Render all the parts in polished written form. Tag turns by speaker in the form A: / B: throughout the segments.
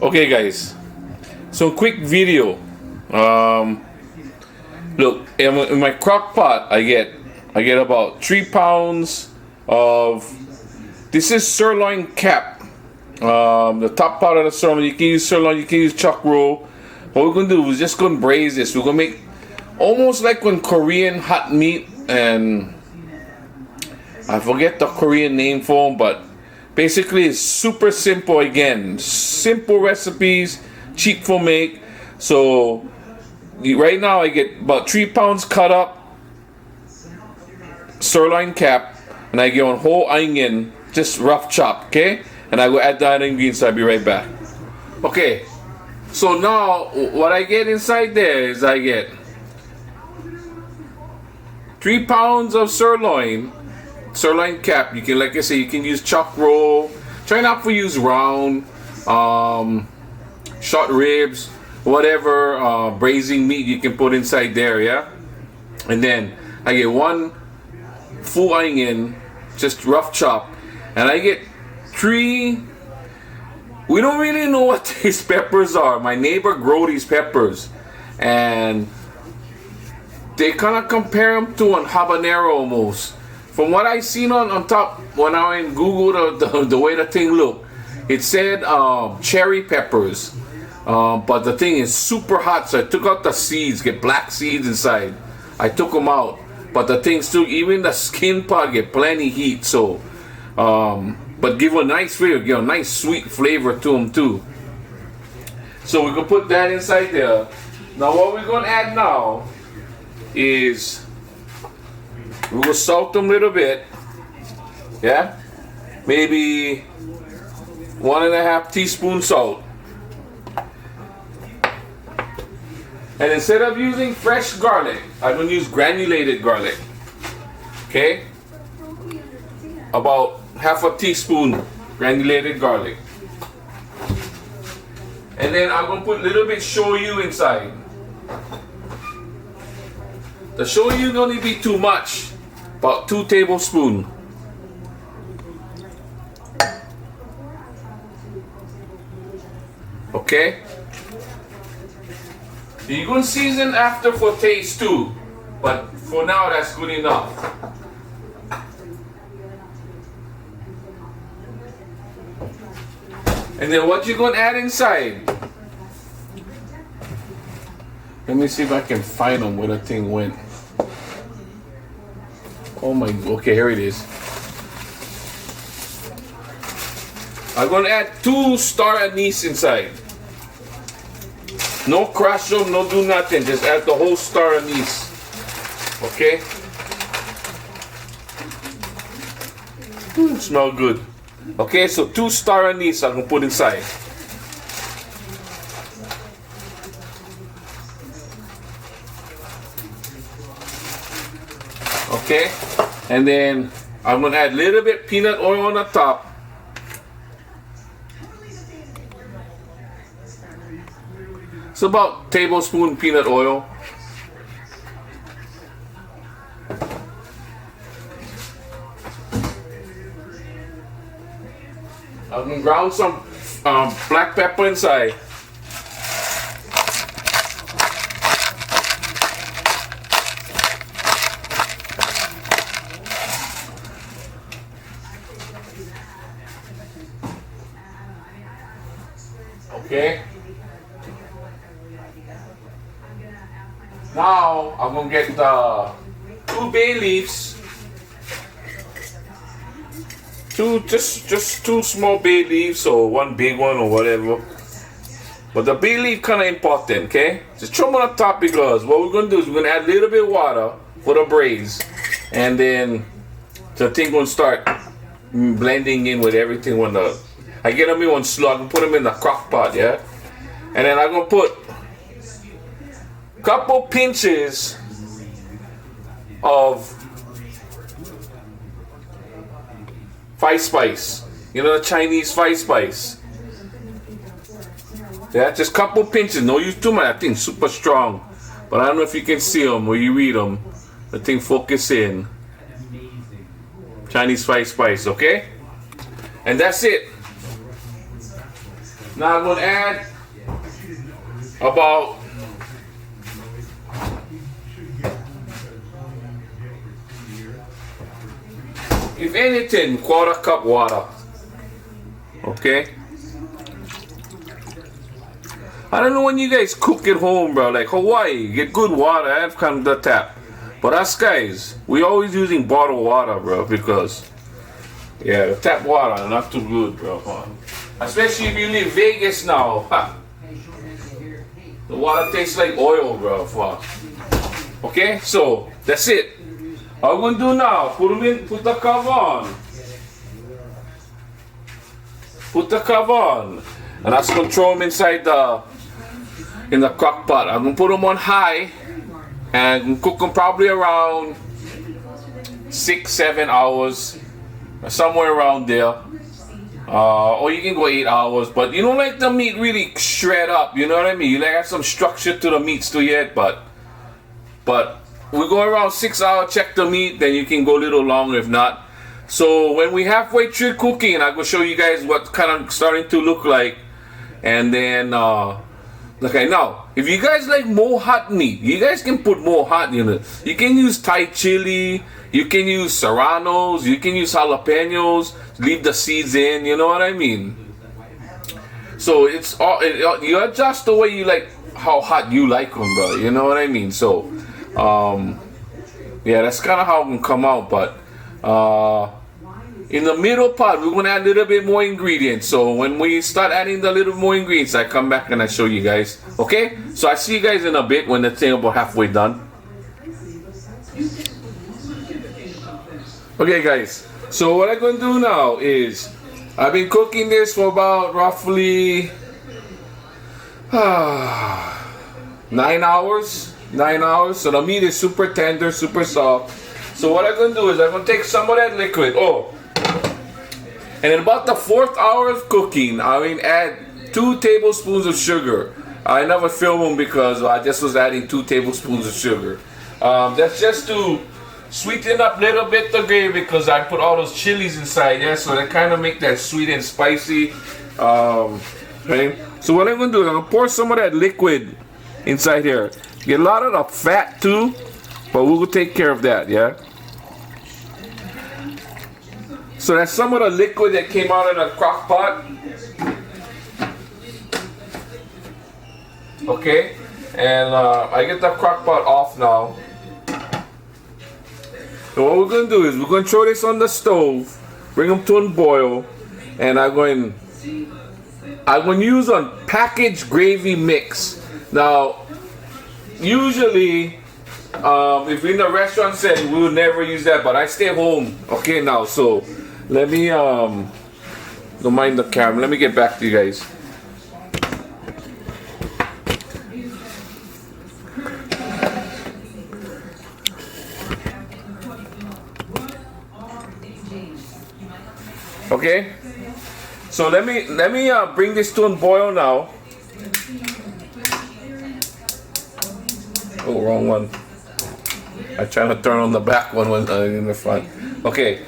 A: Okay, guys. So quick video. Look, in my crock pot, I get about 3 pounds of. This is sirloin cap. The top part of the sirloin. You can use sirloin. You can use chuck roll. What we're gonna do is just gonna braise this. We're gonna make almost like when Korean hot meat, and I forget the Korean name for them, but basically it's super simple. Again, simple recipes, cheap for make. So right now I get about 3 pounds cut up sirloin cap, and I get one whole onion, just rough chop, okay? And I will add the ingredients. So I'll be right back. Okay, so now what I get inside there is I get 3 pounds of sirloin cap. You can, like I say, you can use chuck roll. Try not to use round, short ribs, whatever braising meat you can put inside there, yeah? And then I get 1 full onion, just rough chop, and I get 3. We don't really know what these peppers are. My neighbor grow these peppers, and they kind of compare them to an habanero almost. From what I seen on top when I in Google, the way the thing looked, it said cherry peppers, but the thing is super hot. So I took out the seeds, get black seeds inside. I took them out, but the thing still, even the skin part get plenty heat. So, but give a nice flavor, give a nice sweet flavor to them too. So we can put that inside there. Now what we're gonna add now is we will salt them a little bit, yeah, maybe 1.5 teaspoons salt. And instead of using fresh garlic, I'm going to use granulated garlic, okay, about 1/2 teaspoon granulated garlic. And then I'm going to put a little bit shoyu inside. The shoyu don't need to be too much. About 2 tablespoons. Okay? You're going to season after for taste too. But for now, that's good enough. And then what you're going to add inside? Let me see if I can find them where the thing went. Oh my, okay, here it is. I'm gonna add 2 star anise inside. No crush them, no do nothing. Just add the whole star anise. Okay? Smell good. Okay, so 2 star anise I'm gonna put inside. Okay, and then I'm gonna add a little bit peanut oil on the top. It's about a tablespoon peanut oil. I'm gonna ground some black pepper inside. Okay. Now I'm gonna get 2 bay leaves. Just 2 small bay leaves, or 1 big one, or whatever. But the bay leaf kind of important, okay? Just throw them on the top, because what we're gonna do is we're gonna add a little bit of water for the braise, and then the thing gonna start blending in with everything. When I get them in one slug and put them in the crock pot, yeah? And then I'm going to put a couple pinches of 5 spice. You know, the Chinese 5 spice. Yeah, just a couple pinches. No use too much. That thing's super strong. But I don't know if you can see them or you read them. The thing focus in. Chinese 5 spice, okay? And that's it. Now I'm gonna add about if anything, 1/4 cup water. Okay? I don't know when you guys cook at home, bro. Like Hawaii, get good water. I have come to the tap. But us guys, we always using bottled water, bro, because yeah, the tap water not too good, bro. Especially if you live Vegas now. Ha. The water tastes like oil, bro. Okay, so that's it. All we're gonna do now, put the cover on. Put the cover on. And that's gonna throw them inside in the crock pot. I'm gonna put them on high and cook them probably around 6-7 hours, somewhere around there. Or you can go 8 hours, but you don't like the meat really shred up, you know what I mean? You like have some structure to the meat still yet, but we go around 6 hours, check the meat, then you can go a little longer if not. So when we halfway through cooking, I'm gonna show you guys what kind of starting to look like. And then okay, now if you guys like more hot meat, you guys can put more hot in it. You can use Thai chili, you can use serranos, you can use jalapenos, leave the seeds in, you know what I mean? So it's all you adjust the way you like, how hot you like them, bro, you know what I mean? So yeah, that's kind of how it can come out. But in the middle part, we're gonna add a little bit more ingredients. So when we start adding the little more ingredients, I come back and I show you guys. Okay, so I see you guys in a bit when the thing about halfway done. Okay guys, so what I'm going to do now is I've been cooking this for about roughly 9 hours. 9 hours. So the meat is super tender, super soft. So what I'm going to do is I'm going to take some of that liquid. And in about the 4th hour of cooking, I will add 2 tablespoons of sugar. I never filmed them because I just was adding 2 tablespoons of sugar. That's just to sweeten up a little bit the gravy because I put all those chilies inside, yeah, so they kind of make that sweet and spicy. Okay. So what I'm going to do is I'm going to pour some of that liquid inside here. Get a lot of the fat too, but we'll take care of that, yeah. So that's some of the liquid that came out of the crock pot. Okay, and I get the crock pot off now. So what we're going to do is we're going to throw this on the stove, bring them to a boil, and I'm going to use a packaged gravy mix. Now, usually, if we're in a restaurant setting, we would never use that, but I stay home. Okay, now, so let me, don't mind the camera, let me get back to you guys. Okay, so let me bring this to a boil now. Oh, wrong one. I'm trying to turn on the back one when in the front. Okay,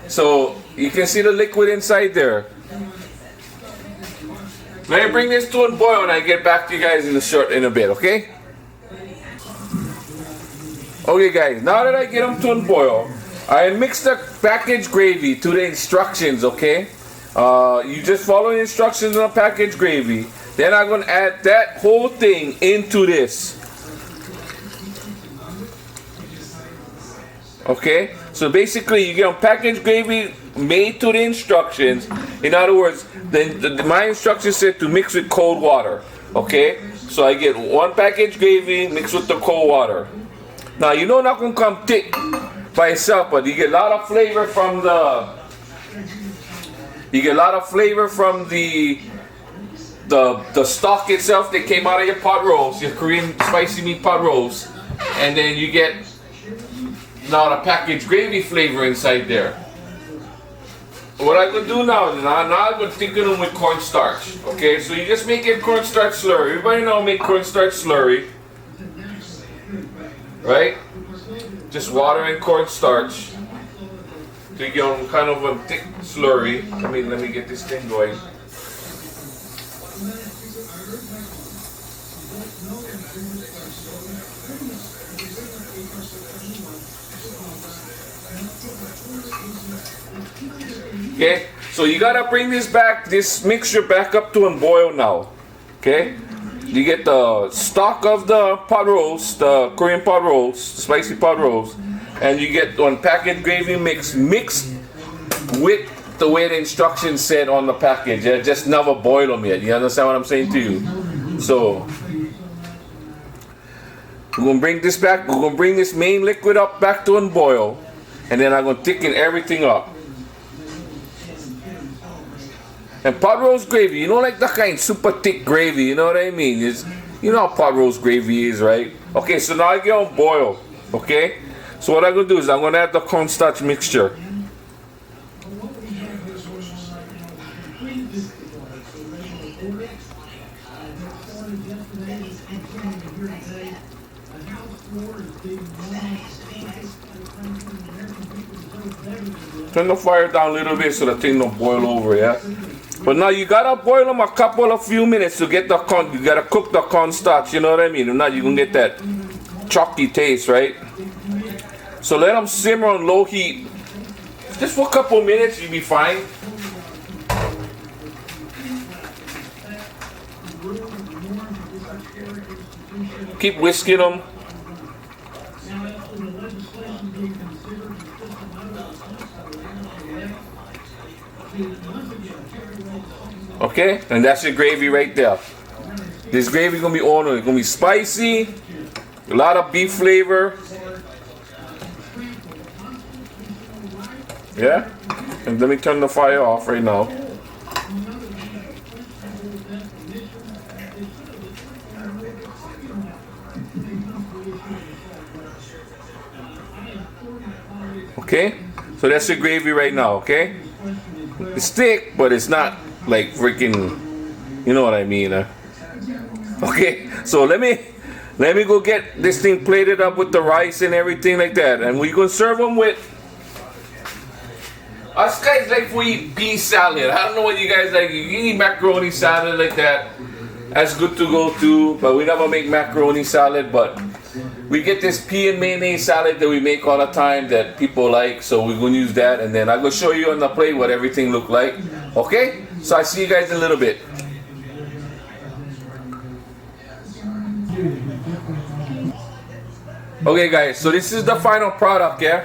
A: so you can see the liquid inside there. Let me bring this to a boil and I get back to you guys in a bit. Okay. Okay, guys. Now that I get them to a boil, I mix the packaged gravy to the instructions, okay? You just follow the instructions on the packaged gravy. Then I'm going to add that whole thing into this. Okay? So basically, you get a packaged gravy made to the instructions. In other words, my instructions said to mix with cold water. Okay? So I get 1 packaged gravy mixed with the cold water. Now, you know it's not going to come thick by itself, but you get a lot of flavor from the stock itself that came out of your pot roast, your Korean spicy meat pot roast, and then you get now the packaged gravy flavor inside there. What I'm going to do now is I'm going to thicken them with cornstarch. Okay, so you just make it cornstarch slurry. Everybody know make cornstarch slurry, right? Just water and cornstarch to get kind of a thick slurry. Let me get this thing going. Okay, so you gotta bring this mixture back up to a boil now. Okay, you get the stock of the pot roast, the Korean pot roast, spicy pot roast, and you get one packet gravy mixed with the way the instructions said on the package. Yeah, just never boil them yet. You understand what I'm saying to you? So we're gonna bring this back. We're gonna bring this main liquid up back to a boil, and then I'm gonna thicken everything up. And pot roast gravy, you know, like the kind super thick gravy. You know what I mean? You know how pot roast gravy is, right? Okay, so now I get on boil. Okay, so what I'm gonna do is I'm gonna add the cornstarch mixture. Turn the fire down a little bit so the thing don't boil over, yeah? But now you gotta boil them a few minutes to get you gotta cook the cornstarch, you know what I mean? If not, you're gonna get that chalky taste, right? So let them simmer on low heat. Just for a couple minutes, you'll be fine. Keep whisking them. Okay, and that's your gravy right there. This gravy is gonna be on. It's gonna be spicy, a lot of beef flavor. Yeah, and let me turn the fire off right now. Okay, so that's your gravy right now. Okay, it's thick, but it's not like freaking, you know what I mean. Okay, so let me go get this thing plated up with the rice and everything like that, and we're gonna serve them with. Us guys like we eat pea salad. I don't know what you guys like. You eat macaroni salad like that. That's good to go too, but we never make macaroni salad. But we get this pea and mayonnaise salad that we make all the time that people like, so we're gonna use that, and then I'm gonna show you on the plate what everything look like. Okay, so I see you guys in a little bit. Okay guys, so this is the final product, yeah.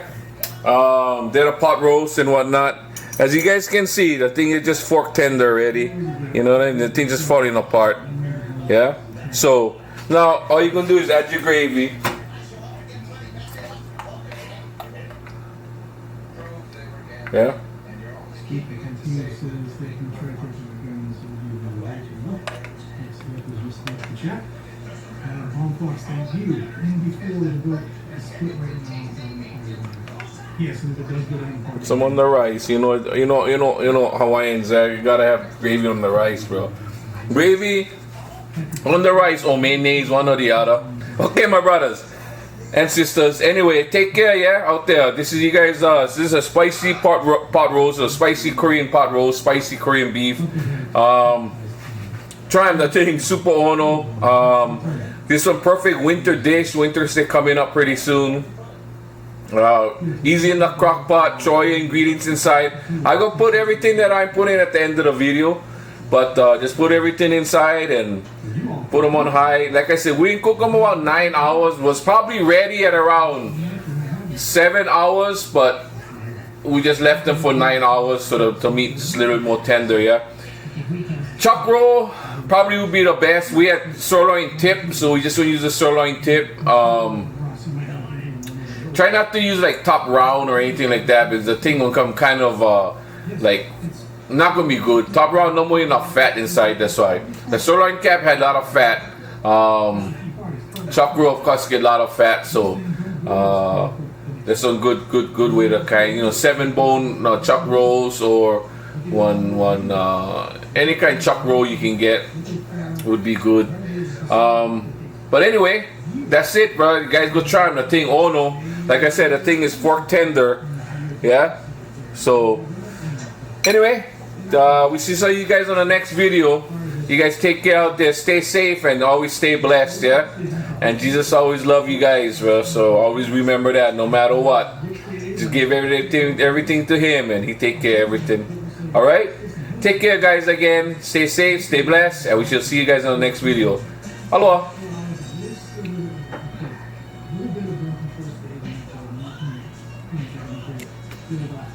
A: They're a pot roast and whatnot. As you guys can see, the thing is just fork tender already. You know what I mean? The thing just falling apart. Yeah. So now all you're gonna do is add your gravy. Yeah. Some on the rice, you know Hawaiians. You gotta have gravy on the rice, bro. Gravy on the rice or mayonnaise, one or the other. Okay, my brothers and sisters. Anyway, take care, yeah, out there. This is you guys. This is a spicy pot roast, a spicy Korean pot roast, spicy Korean beef. Try the thing, super ono. This is a perfect winter dish. Winter's coming up pretty soon. Easy in the crock pot, throw your ingredients inside. I go put everything that I'm putting at the end of the video, but just put everything inside and put them on high. Like I said, we cook them about 9 hours. Was probably ready at around 7 hours, but we just left them for 9 hours so the meat is a little bit more tender. Yeah. Chuck roll probably would be the best. We had sirloin tip, so we just gonna use the sirloin tip. Try not to use like top round or anything like that, because the thing will come kind of like not gonna be good. Top round no more enough fat inside, that's why. The sirloin cap had a lot of fat. Chuck roll of course get a lot of fat, so that's a good way to kind, 7-bone chuck rolls or one any kind of chuck roll you can get would be good. But anyway, that's it, bro. You guys go try them. The thing, oh no, like I said, the thing is fork tender. Yeah. So anyway, we see you guys on the next video. You guys take care out there, stay safe, and always stay blessed. Yeah. And Jesus always love you guys, bro. So always remember that, no matter what. Just give everything to him, and he take care of everything. All right. Take care, guys. Again, stay safe, stay blessed, and we shall see you guys on the next video. Aloha.
B: Thank you.